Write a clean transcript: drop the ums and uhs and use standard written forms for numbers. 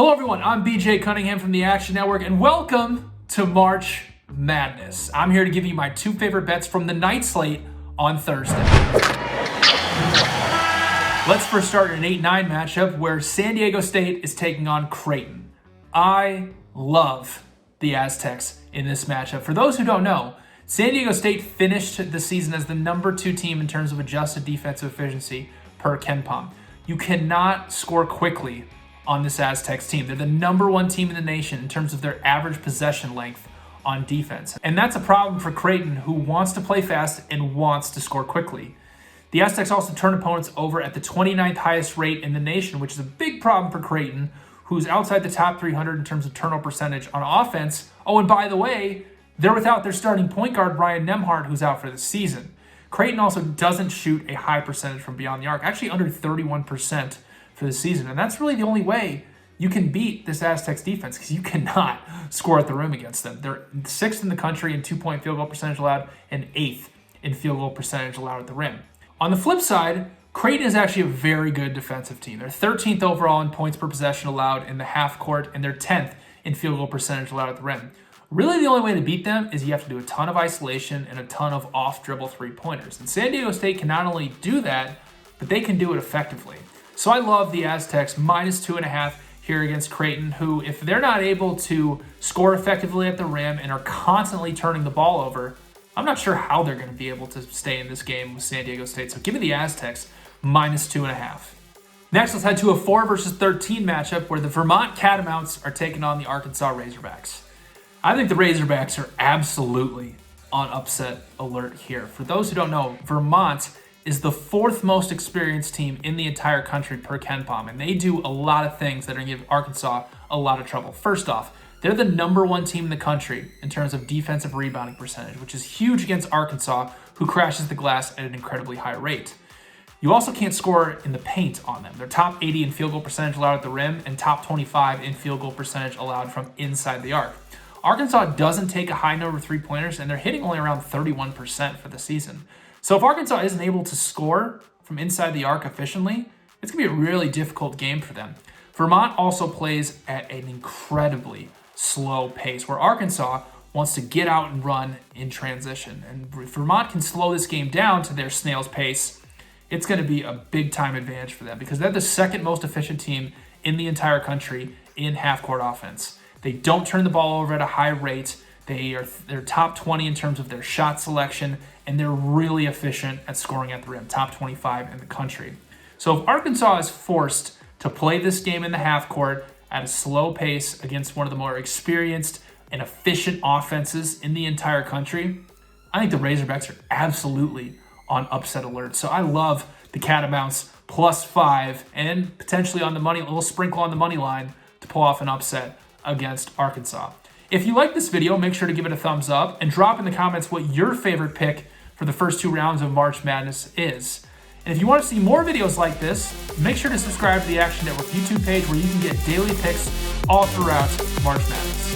Hello everyone, I'm BJ Cunningham from the Action Network and welcome to March Madness. I'm here to give you my two favorite bets from the night slate on Thursday. Let's first start an 8-9 matchup where San Diego State is taking on Creighton. I love the Aztecs in this matchup. For those who don't know, San Diego State finished the season as the number 2 team in terms of adjusted defensive efficiency per KenPom. You cannot score quickly on this Aztecs team. They're the number 1 team in the nation in terms of their average possession length on defense. And that's a problem for Creighton, who wants to play fast and wants to score quickly. The Aztecs also turn opponents over at the 29th highest rate in the nation, which is a big problem for Creighton, who's outside the top 300 in terms of turnover percentage on offense. Oh, and by the way, they're without their starting point guard, Brian Nembhard, who's out for the season. Creighton also doesn't shoot a high percentage from beyond the arc, actually under 31% for the season. And that's really the only way you can beat this Aztecs defense, because you cannot score at the rim against them. They're 6th in the country in 2-point field goal percentage allowed and 8th in field goal percentage allowed at the rim. On the flip side, Creighton is actually a very good defensive team. They're 13th overall in points per possession allowed in the half court, and they're 10th in field goal percentage allowed at the rim. Really, the only way to beat them is you have to do a ton of isolation and a ton of off-dribble three-pointers. And San Diego State can not only do that, but they can do it effectively. So I love the Aztecs minus 2.5 here against Creighton, who, if they're not able to score effectively at the rim and are constantly turning the ball over, I'm not sure how they're going to be able to stay in this game with San Diego State. So give me the Aztecs minus 2.5. Next, let's head to a 4 versus 13 matchup where the Vermont Catamounts are taking on the Arkansas Razorbacks. I think the Razorbacks are absolutely on upset alert here. For those who don't know, Vermont is the 4th most experienced team in the entire country per KenPom, and they do a lot of things that are going to give Arkansas a lot of trouble. First off, they're the number 1 team in the country in terms of defensive rebounding percentage, which is huge against Arkansas, who crashes the glass at an incredibly high rate. You also can't score in the paint on them. They're top 80 in field goal percentage allowed at the rim and top 25 in field goal percentage allowed from inside the arc. Arkansas doesn't take a high number of three-pointers, and they're hitting only around 31% for the season. So if Arkansas isn't able to score from inside the arc efficiently, it's going to be a really difficult game for them. Vermont also plays at an incredibly slow pace, where Arkansas wants to get out and run in transition. And if Vermont can slow this game down to their snail's pace, it's going to be a big-time advantage for them, because they're the 2nd most efficient team in the entire country in half-court offense. They don't turn the ball over at a high rate. They're top 20 in terms of their shot selection, and they're really efficient at scoring at the rim, top 25 in the country. So if Arkansas is forced to play this game in the half court at a slow pace against one of the more experienced and efficient offenses in the entire country, I think the Razorbacks are absolutely on upset alert. So I love the Catamounts +5 and potentially on the money, a little sprinkle on the money line to pull off an upset against Arkansas. If you like this video, make sure to give it a thumbs up and drop in the comments what your favorite pick for the first 2 rounds of March Madness is. And if you want to see more videos like this, make sure to subscribe to the Action Network YouTube page, where you can get daily picks all throughout March Madness.